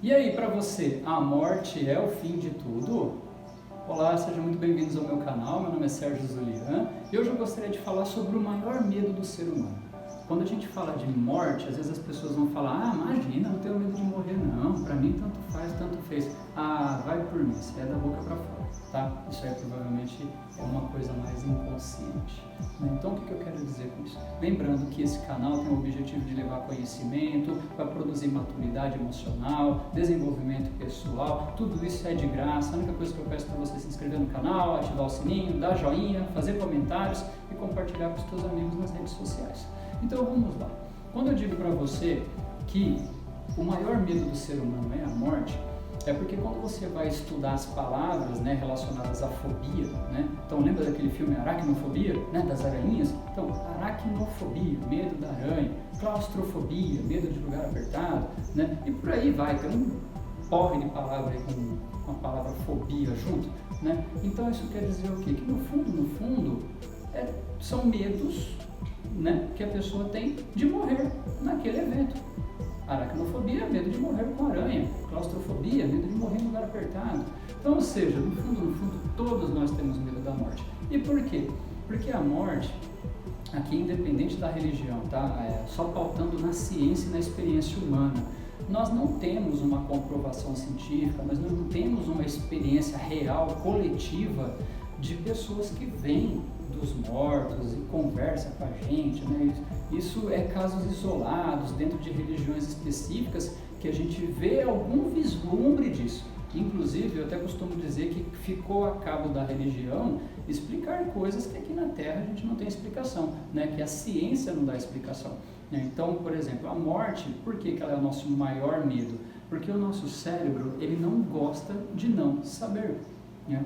E aí, para você, a morte é o fim de tudo? Olá, sejam muito bem-vindos ao meu canal, meu nome é Sérgio Zulian e hoje eu gostaria de falar sobre o maior medo do ser humano. Quando a gente fala de morte, às vezes as pessoas vão falar: imagina, não tenho medo de morrer não, pra mim tanto faz, tanto fez. Vai por mim, isso é da boca pra fora, tá? Isso aí provavelmente é uma coisa mais inconsciente. Então o que eu quero dizer com isso? Lembrando que esse canal tem o objetivo de levar conhecimento, para produzir maturidade emocional, desenvolvimento pessoal, tudo isso é de graça. A única coisa que eu peço para você é se inscrever no canal, ativar o sininho, dar joinha, fazer comentários e compartilhar com os seus amigos nas redes sociais. Então vamos lá. Quando eu digo para você que o maior medo do ser humano é a morte, é porque quando você vai estudar as palavras, né, relacionadas à fobia, né? Então lembra daquele filme Aracnofobia, né, das aranhas? Então, aracnofobia, medo da aranha, claustrofobia, medo de lugar apertado, né? E por aí vai, tem um porre de palavra aí com a palavra fobia junto, né? Então isso quer dizer o quê? Que no fundo, são medos, né, que a pessoa tem de morrer naquele evento. Aracnofobia, medo de morrer com aranha. Claustrofobia, medo de morrer em lugar apertado. Então, ou seja, no fundo, todos nós temos medo da morte. E por quê? Porque a morte, aqui independente da religião, tá? Só pautando na ciência e na experiência humana. Nós não temos uma comprovação científica, nós não temos uma experiência real, coletiva, de pessoas que vêm dos mortos e conversa com a gente, né? Isso é casos isolados dentro de religiões específicas que a gente vê algum vislumbre disso. Inclusive, eu até costumo dizer que ficou a cabo da religião explicar coisas que aqui na Terra a gente não tem explicação, né? Que a ciência não dá explicação. Então, por exemplo, a morte, por que ela é o nosso maior medo? Porque o nosso cérebro, ele não gosta de não saber.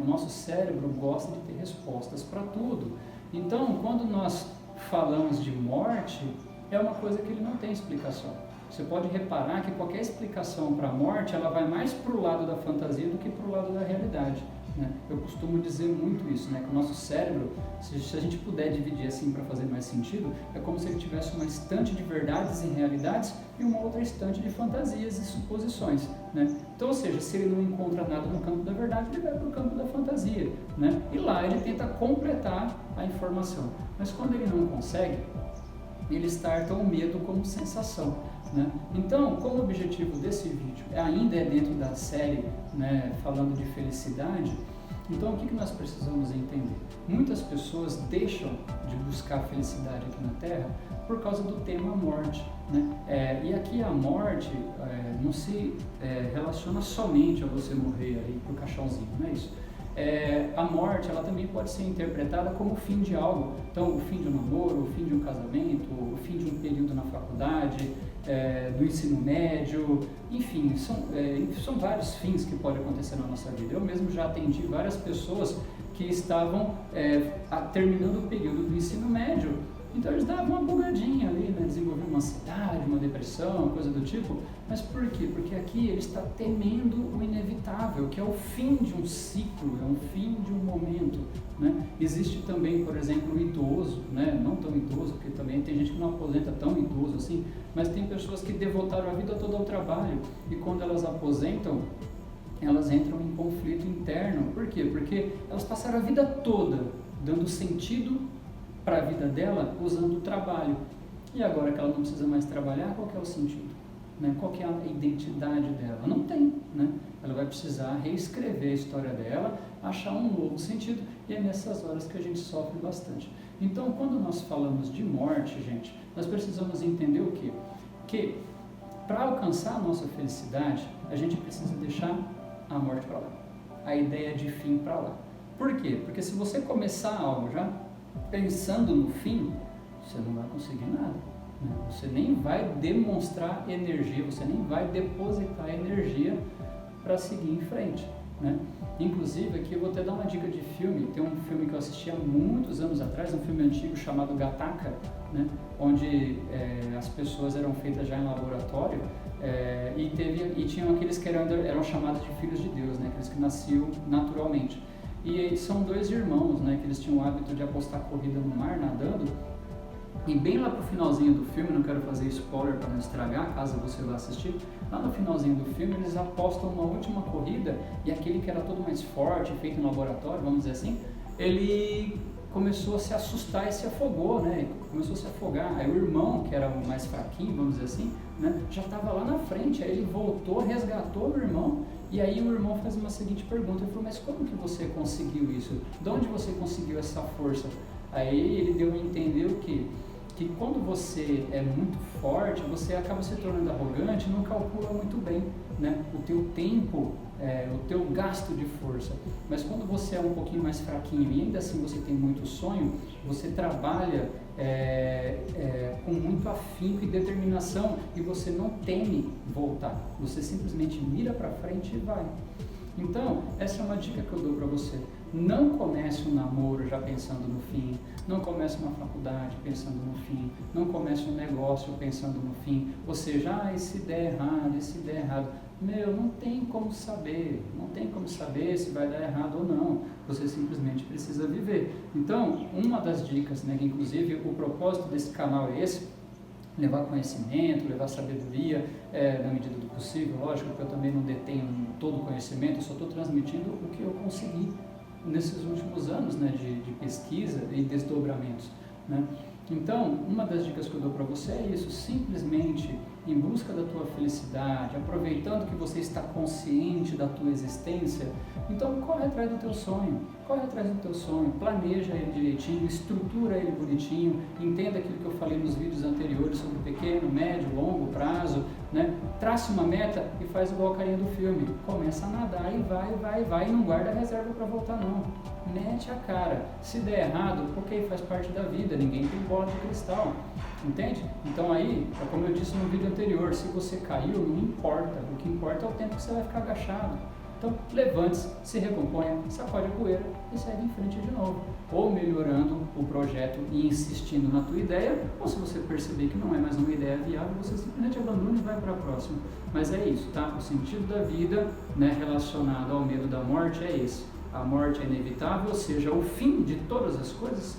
O nosso cérebro gosta de ter respostas para tudo. Então, quando nós falamos de morte, é uma coisa que ele não tem explicação. Você pode reparar que qualquer explicação para a morte, ela vai mais para o lado da fantasia do que para o lado da realidade, né? Eu costumo dizer muito isso, né? Que o nosso cérebro, se a gente puder dividir assim para fazer mais sentido, é como se ele tivesse uma estante de verdades e realidades e uma outra estante de fantasias e suposições, né? Então, ou seja, se ele não encontra nada no campo da verdade, ele vai para o campo da fantasia, né? E lá ele tenta completar a informação. Mas quando ele não consegue, ele starta o medo como sensação, né? Então, como o objetivo desse vídeo ainda é dentro da série, né, falando de felicidade, então o que nós precisamos entender? Muitas pessoas deixam de buscar felicidade aqui na Terra por causa do tema morte, né? E aqui a morte não se relaciona somente a você morrer aí pro caixãozinho, não é isso? A morte, ela também pode ser interpretada como o fim de algo. Então, o fim de um namoro, o fim de um casamento, o fim de um período na faculdade, do ensino médio, enfim, são vários fins que podem acontecer na nossa vida. Eu mesmo já atendi várias pessoas que estavam terminando o período do ensino médio. Então eles davam uma bugadinha ali, né? Desenvolviam uma ansiedade, uma depressão, coisa do tipo. Mas por quê? Porque aqui ele está temendo o inevitável, que é o fim de um ciclo, é o fim de um momento, né? Existe também, por exemplo, o idoso, né? Não tão idoso, porque também tem gente que não aposenta tão idoso assim, mas tem pessoas que devotaram a vida toda ao trabalho e quando elas aposentam, elas entram em conflito interno. Por quê? Porque elas passaram a vida toda dando sentido para a vida dela usando o trabalho. E agora que ela não precisa mais trabalhar, qual que é o sentido? Né? Qual que é a identidade dela? Não tem, né? Ela vai precisar reescrever a história dela, achar um novo sentido, e é nessas horas que a gente sofre bastante. Então, quando nós falamos de morte, gente, nós precisamos entender o quê? Que para alcançar a nossa felicidade, a gente precisa deixar a morte para lá, a ideia de fim para lá. Por quê? Porque se você começar algo já pensando no fim, você não vai conseguir nada, né? Você nem vai demonstrar energia, você nem vai depositar energia para seguir em frente, né? Inclusive, aqui eu vou até dar uma dica de filme. Tem um filme que eu assisti há muitos anos atrás, um filme antigo chamado Gattaca, né? Onde as pessoas eram feitas já em laboratório e tinham aqueles que eram chamados de filhos de Deus, né? Aqueles que nasciam naturalmente. E são dois irmãos, né, que eles tinham o hábito de apostar corrida no mar, nadando, E bem lá pro finalzinho do filme, não quero fazer spoiler para não estragar, caso você vá assistir, lá no finalzinho do filme eles apostam uma última corrida e aquele que era todo mais forte, feito no laboratório, vamos dizer assim, ele começou a se assustar e se afogou, né? Começou a se afogar. Aí o irmão, que era o mais fraquinho, vamos dizer assim, né? Já estava lá na frente. Aí ele voltou, resgatou o irmão. E aí o irmão faz uma seguinte pergunta. Ele falou, mas como que você conseguiu isso? De onde você conseguiu essa força? Aí ele deu a entender o quê? Que quando você é muito forte, você acaba se tornando arrogante e não calcula muito bem, né? O teu tempo, o teu gasto de força. Mas quando você é um pouquinho mais fraquinho e ainda assim você tem muito sonho, você trabalha com muito afinco e determinação e você não teme voltar. Você simplesmente mira para frente e vai. Então, essa é uma dica que eu dou para você. Não comece um namoro já pensando no fim, não comece uma faculdade pensando no fim, não comece um negócio pensando no fim, ou seja, e se der errado, e se der errado. Meu, não tem como saber se vai dar errado ou não, você simplesmente precisa viver. Então, uma das dicas, né, que inclusive o propósito desse canal é esse, levar conhecimento, levar sabedoria, na medida do possível, lógico que eu também não detenho todo o conhecimento, eu só estou transmitindo o que eu consegui nesses últimos anos, né, de pesquisa e desdobramentos, né? Então, uma das dicas que eu dou para você é isso, simplesmente em busca da tua felicidade, aproveitando que você está consciente da tua existência, então corre atrás do teu sonho, planeja ele direitinho, estrutura ele bonitinho, entenda aquilo que eu falei nos vídeos anteriores sobre pequeno, médio, longo prazo, né? Trace uma meta e faz igual a carinha do filme, começa a nadar e vai, e não guarda reserva para voltar não, mete a cara, se der errado, ok, faz parte da vida, ninguém tem bola de cristal, entende? Então aí, como eu disse no vídeo anterior, se você caiu, não importa, o que importa é o tempo que você vai ficar agachado. Então, levante-se, se recomponha, sacode a poeira e segue em frente de novo. Ou melhorando o projeto e insistindo na tua ideia, ou se você perceber que não é mais uma ideia viável, você simplesmente abandona e vai para a próxima. Mas é isso, tá? O sentido da vida, né, relacionado ao medo da morte é esse. A morte é inevitável, ou seja, o fim de todas as coisas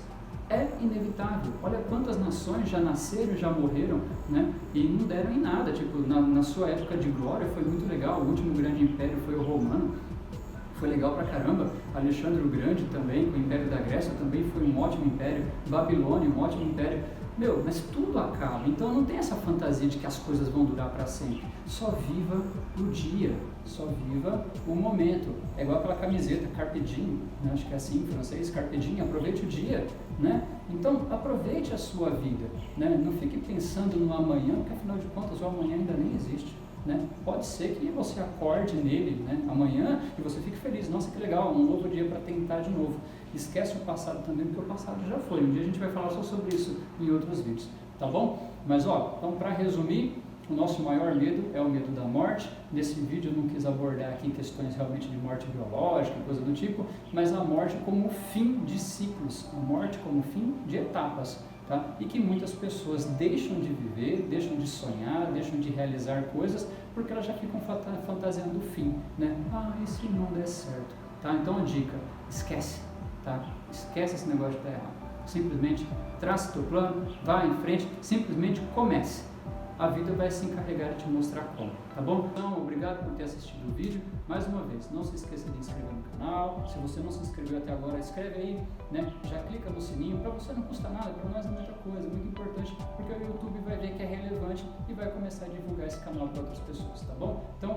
é inevitável. Olha quantas nações já nasceram, já morreram, né? E não deram em nada. Tipo, na sua época de glória foi muito legal. O último grande império foi o romano. Foi legal pra caramba. Alexandre o Grande também, com o Império da Grécia, também foi um ótimo império. Babilônia, um ótimo império. Meu, mas tudo acaba. Então não tem essa fantasia de que as coisas vão durar para sempre. Só viva o dia, só viva o momento. É igual aquela camiseta, Carpe Diem, né? Acho que é assim em francês, Carpe Diem, aproveite o dia, né? Então aproveite a sua vida, né? Não fique pensando no amanhã, porque afinal de contas o amanhã ainda nem existe. Né? Pode ser que você acorde nele, né, amanhã e você fique feliz, nossa que legal, um novo dia para tentar de novo. Esquece o passado também, porque o passado já foi. Um dia a gente vai falar só sobre isso em outros vídeos, tá bom? Mas ó, então para resumir, o nosso maior medo é o medo da morte. Nesse vídeo eu não quis abordar aqui questões realmente de morte biológica, coisa do tipo, mas a morte como fim de ciclos, a morte como fim de etapas. Tá? E que muitas pessoas deixam de viver, deixam de sonhar, deixam de realizar coisas porque elas já ficam fantasiando o fim, né? Ah, e se não der certo? Tá? Então a dica, esquece, tá? Esquece esse negócio de dar errado. Simplesmente traça o teu plano, vá em frente, simplesmente comece. A vida vai se encarregar de te mostrar como, tá bom? Então, obrigado por ter assistido o vídeo. Mais uma vez, não se esqueça de inscrever no canal. Se você não se inscreveu até agora, inscreve aí, né? Já clica no sininho, para você não custa nada, para nós é muita coisa, muito importante, porque o YouTube vai ver que é relevante e vai começar a divulgar esse canal para outras pessoas, tá bom? Então,